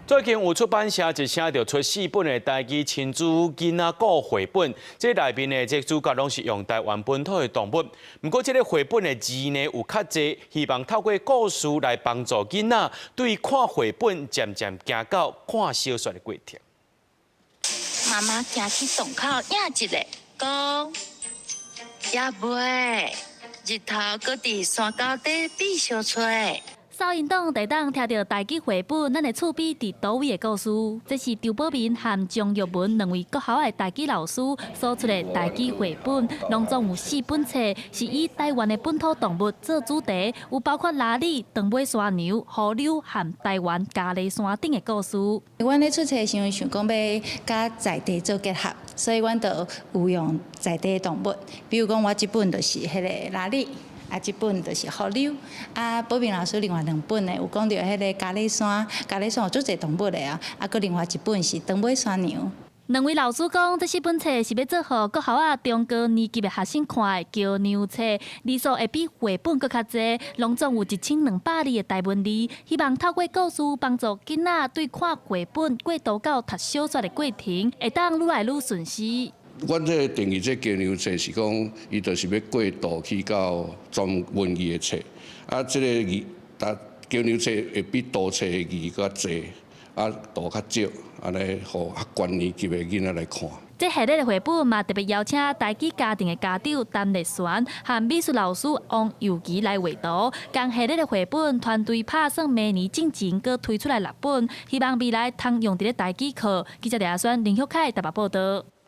最近有出版社一写着出4本的台语亲子囡仔故绘本，这内面的这主角拢是用台湾本土的动物。不过，这个绘本的字呢有较侪，希望透过故事来帮助囡仔对看绘本渐渐行到看小说的过程。妈妈行去洞口影一个，讲也袂，日头搁伫山沟底比小吹。扫运动地当听到台语绘本《咱的厝边伫倒位》的故事，这是张宝明和张玉文两位国校的台语老师所出的台语绘本，拢总有4本册，是以台湾的本土动物做主题，有包括拉里、长尾山牛、河流和台湾咖喱山顶的故事。阮咧出册的时候想讲要甲在地做结合，所以阮就有用在地的动物，比如讲我一本就是迄个拉里。一本就是河流，宝明老师另外2本呢，有讲到迄个咖喱山，咖喱山有足侪动物的啊，佮另外一本是长尾山牛。两位老师讲，这4本册是要做互国校中高年级的学生看的叫牛册，字数会比绘本搁较侪，拢总有1200字的台文字，希望透过故事帮助囡仔对看绘本过渡到读小说的过程，会当愈来愈顺遂。阮这个定义这交流册是讲，伊就是要过渡去到专文字的册，这个字，交流册会比多册的字较侪，度较少，安尼互较高年级的囡仔来看。这系列的绘本嘛，特别邀请台语家庭的家长陈丽璇和美术老师王佑琪来画图。将系列的绘本团队拍算明年进前，搁推出来6本，希望未来通用伫咧台语课。记者李亚轩、林旭凯台北报道。